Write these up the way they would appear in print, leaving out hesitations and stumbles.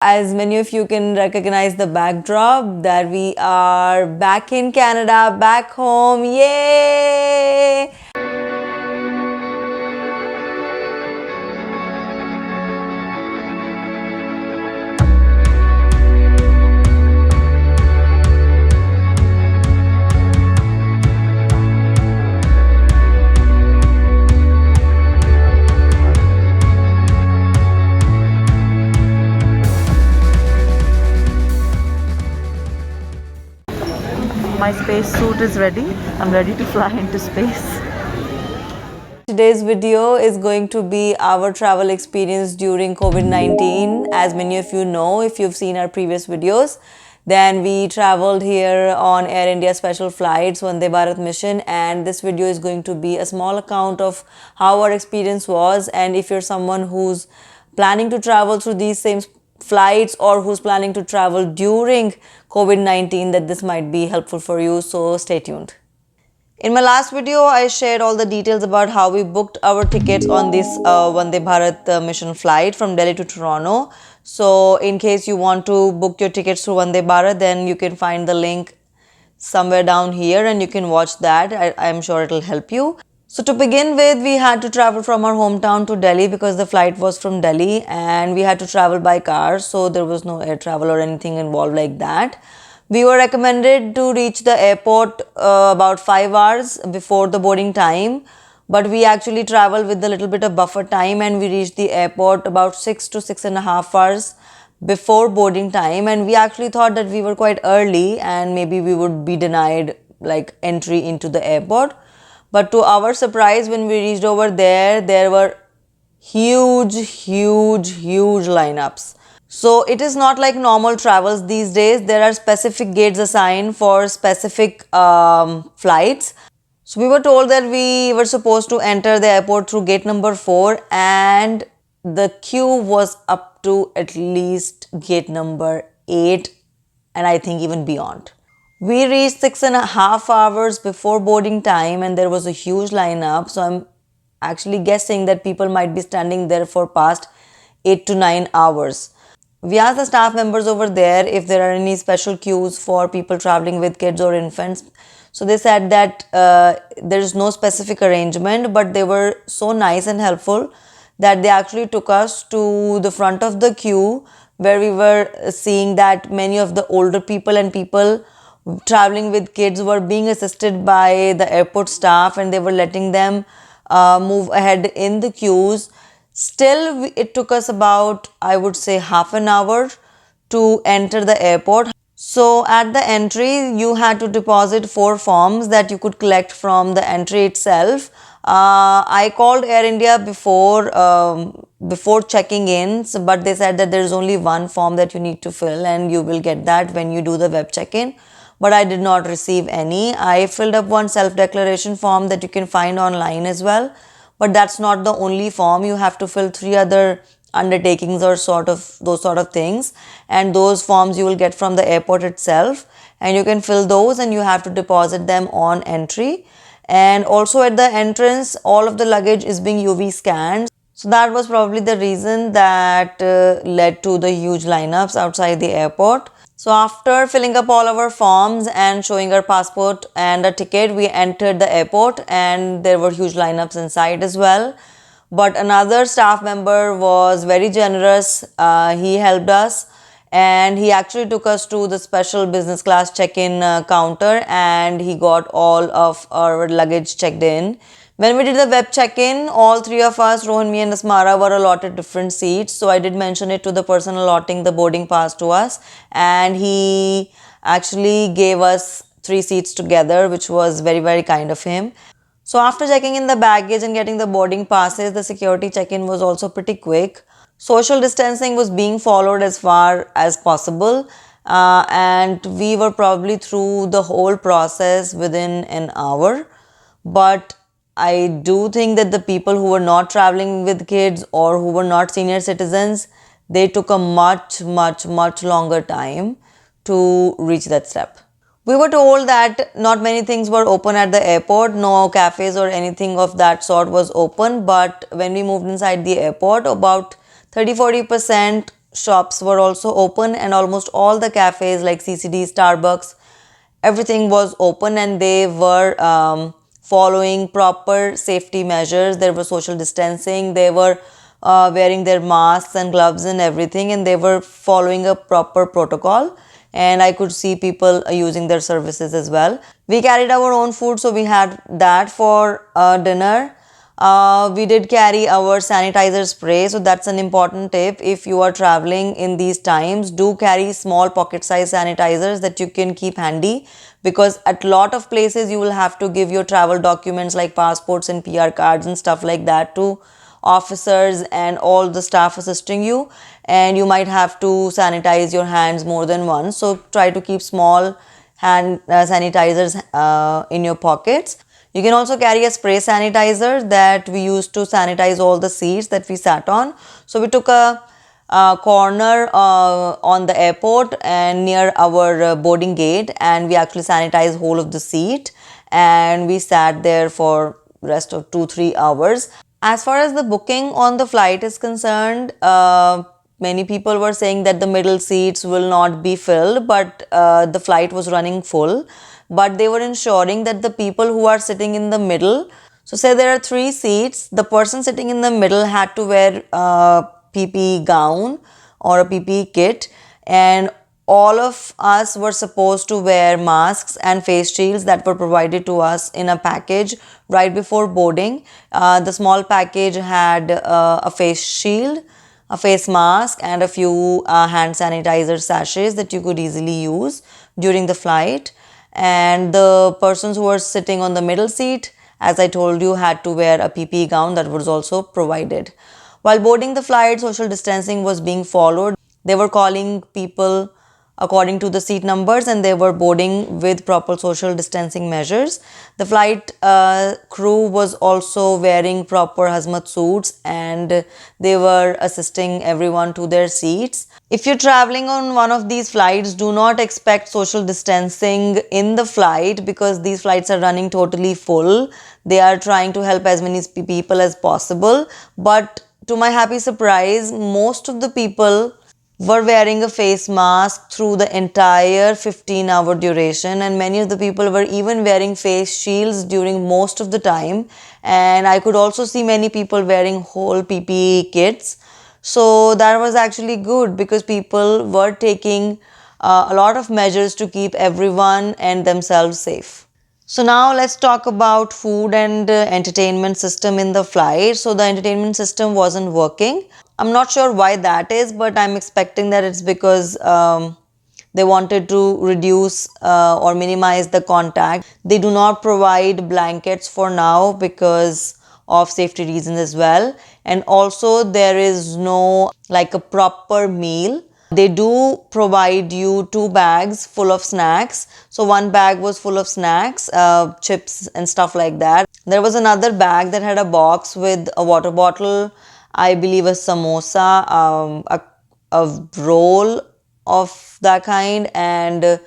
As many of you can recognize the backdrop, that we are back in Canada, back home. Yay! My space suit is ready. I'm ready to fly into space. Today's video is going to be our travel experience during COVID-19. As many of you know, if you've seen our previous videos, then we traveled here on Air India special flights, Vande Bharat mission, and this video is going to be a small account of how our experience was. And if you're someone who's planning to travel through these same flights or who's planning to travel during COVID-19, that this might be helpful for you, so stay tuned. In my last video, I shared all the details about how we booked our tickets on this Vande Bharat mission flight from Delhi to Toronto. So in case you want to book your tickets through Vande Bharat, then you can find the link somewhere down here and you can watch that. I'm sure it'll help you. So to begin with, we had to travel from our hometown to Delhi because the flight was from Delhi and we had to travel by car. So there was no air travel or anything involved like that. We were recommended to reach the airport about 5 hours before the boarding time. But we actually traveled with a little bit of buffer time and we reached the airport about 6 to 6.5 hours before boarding time. And we actually thought that we were quite early and maybe we would be denied like entry into the airport. But to our surprise, when we reached over there, there were huge lineups. So it is not like normal travels these days. There are specific gates assigned for specific flights. So we were told that we were supposed to enter the airport through gate number 4 and the queue was up to at least gate number 8 and I think even beyond. We reached 6.5 hours before boarding time and there was a huge lineup. So I'm actually guessing that people might be standing there for past 8 to 9 hours. We asked the staff members over there if there are any special queues for people traveling with kids or infants. So they said that there is no specific arrangement, but they were so nice and helpful that they actually took us to the front of the queue where we were seeing that many of the older people and people traveling with kids were being assisted by the airport staff and they were letting them move ahead in the queues. Still, it took us about, I would say, half an hour to enter the airport. So at the entry, you had to deposit 4 forms that you could collect from the entry itself. I called Air India before checking in, but they said that there is only one form that you need to fill and you will get that when you do the web check-in. But I did not receive any. I filled up one self-declaration form that you can find online as well. But that's not the only form. You have to fill 3 other undertakings or those sort of things. And those forms you will get from the airport itself. And you can fill those and you have to deposit them on entry. And also at the entrance, all of the luggage is being UV scanned. So that was probably the reason that led to the huge lineups outside the airport. So after filling up all our forms and showing our passport and a ticket, we entered the airport and there were huge lineups inside as well. But another staff member was very generous. He helped us and he actually took us to the special business class check-in counter and he got all of our luggage checked in. When we did the web check-in, all 3 of us, Rohan, me and Asmara, were allotted different seats. So I did mention it to the person allotting the boarding pass to us. And he actually gave us 3 seats together, which was very kind of him. So after checking in the baggage and getting the boarding passes, the security check-in was also pretty quick. Social distancing was being followed as far as possible. And we were probably through the whole process within an hour. But I do think that the people who were not traveling with kids or who were not senior citizens, they took a much longer time to reach that step. We were told that not many things were open at the airport, no cafes or anything of that sort was open, but when we moved inside the airport, about 30-40% shops were also open, and almost all the cafes like CCD, Starbucks, everything was open, and they were following proper safety measures. There was social distancing, they were wearing their masks and gloves and everything, and they were following a proper protocol, and I could see people using their services as well. We carried our own food, so we had that for dinner. We did carry our sanitizer spray, so that's an important tip. If you are traveling in these times, do carry small pocket size sanitizers that you can keep handy, because at lot of places you will have to give your travel documents like passports and PR cards and stuff like that to officers and all the staff assisting you, and you might have to sanitize your hands more than once. So try to keep small hand sanitizers in your pockets. You can also carry a spray sanitizer that we used to sanitize all the seats that we sat on. So we took a corner on the airport and near our boarding gate, and we actually sanitized whole of the seat, and we sat there for rest of 2-3 hours. As far as the booking on the flight is concerned, many people were saying that the middle seats will not be filled, but the flight was running full. But they were ensuring that the people who are sitting in the middle, so say there are 3 seats, the person sitting in the middle had to wear a PPE gown or a PPE kit, and all of us were supposed to wear masks and face shields that were provided to us in a package right before boarding. The small package had a face shield, a face mask, and a few hand sanitizer sachets that you could easily use during the flight. And the persons who were sitting on the middle seat, as I told you, had to wear a PPE gown that was also provided. While boarding the flight, social distancing was being followed. They were calling people according to the seat numbers, and they were boarding with proper social distancing measures. The flight crew was also wearing proper hazmat suits, and they were assisting everyone to their seats. If you're traveling on one of these flights, do not expect social distancing in the flight, because these flights are running totally full. They are trying to help as many people as possible. But to my happy surprise, most of the people were wearing a face mask through the entire 15-hour duration, and many of the people were even wearing face shields during most of the time. And I could also see many people wearing whole PPE kits. So that was actually good, because people were taking a lot of measures to keep everyone and themselves safe. So now let's talk about food and entertainment system in the flight. So the entertainment system wasn't working. I'm not sure why that is, but I'm expecting that it's because they wanted to reduce or minimize the contact. They do not provide blankets for now because of safety reasons as well. And also there is no like a proper meal. They do provide you 2 bags full of snacks. So one bag was full of snacks, chips and stuff like that. There was another bag that had a box with a water bottle, I believe a samosa, a roll of that kind, and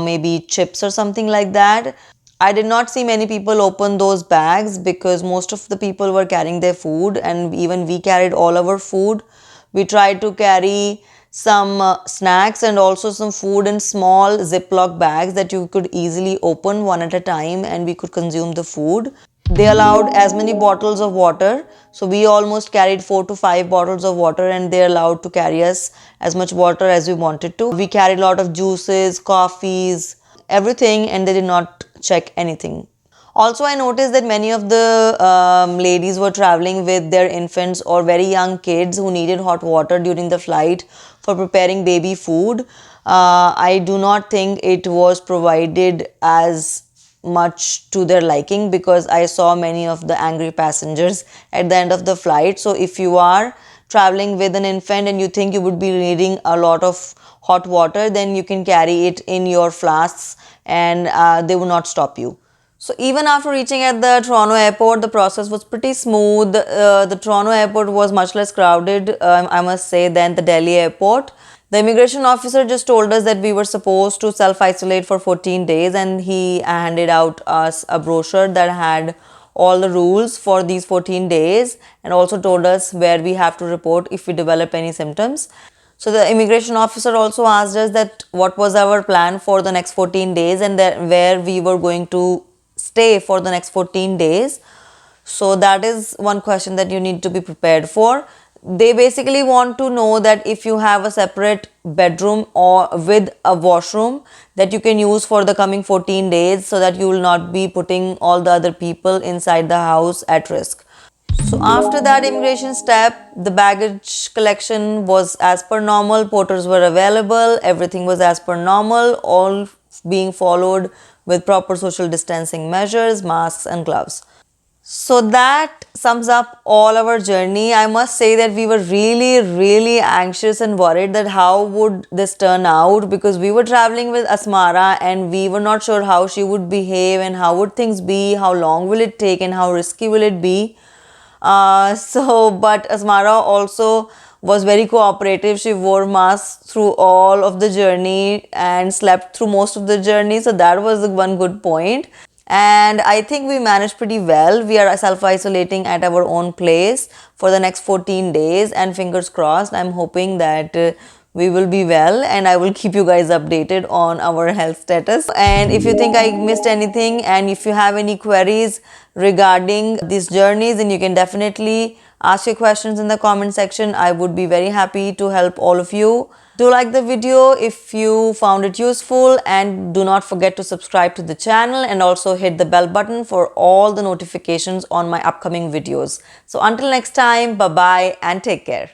maybe chips or something like that. I did not see many people open those bags because most of the people were carrying their food, and even we carried all our food. We tried to carry some snacks and also some food in small Ziploc bags that you could easily open one at a time, and we could consume the food. They allowed as many bottles of water, so we almost carried 4 to 5 bottles of water, and they allowed to carry us as much water as we wanted to. We carried a lot of juices, coffees, everything, and they did not check anything. Also, I noticed that many of the ladies were traveling with their infants or very young kids who needed hot water during the flight for preparing baby food. I do not think it was provided as much to their liking, because I saw many of the angry passengers at the end of the flight. So if you are traveling with an infant and you think you would be needing a lot of hot water, then you can carry it in your flasks, and they will not stop you. So even after reaching at the Toronto airport, the process was pretty smooth. The Toronto airport was much less crowded, I must say, than the Delhi airport. The immigration officer just told us that we were supposed to self-isolate for 14 days, and he handed out us a brochure that had all the rules for these 14 days, and also told us where we have to report if we develop any symptoms. So the immigration officer also asked us that what was our plan for the next 14 days and that where we were going to stay for the next 14 days. So that is one question that you need to be prepared for. They basically want to know that if you have a separate bedroom or with a washroom that you can use for the coming 14 days, so that you will not be putting all the other people inside the house at risk. So after that immigration step, the baggage collection was as per normal, porters were available, everything was as per normal, all being followed with proper social distancing measures, masks and gloves. So that sums up all our journey. I must say that we were really anxious and worried that how would this turn out, because we were traveling with Asmara and we were not sure how she would behave and how would things be, how long will it take and how risky will it be. But Asmara also was very cooperative. She wore masks through all of the journey and slept through most of the journey. So that was one good point. And I think we managed pretty well. We are self-isolating at our own place for the next 14 days, and fingers crossed, I'm hoping that we will be well, and I will keep you guys updated on our health status. And if you think I missed anything and if you have any queries regarding these journeys, then you can definitely ask your questions in the comment section. I would be very happy to help all of you. Do like the video if you found it useful, and do not forget to subscribe to the channel and also hit the bell button for all the notifications on my upcoming videos. So until next time, bye bye and take care.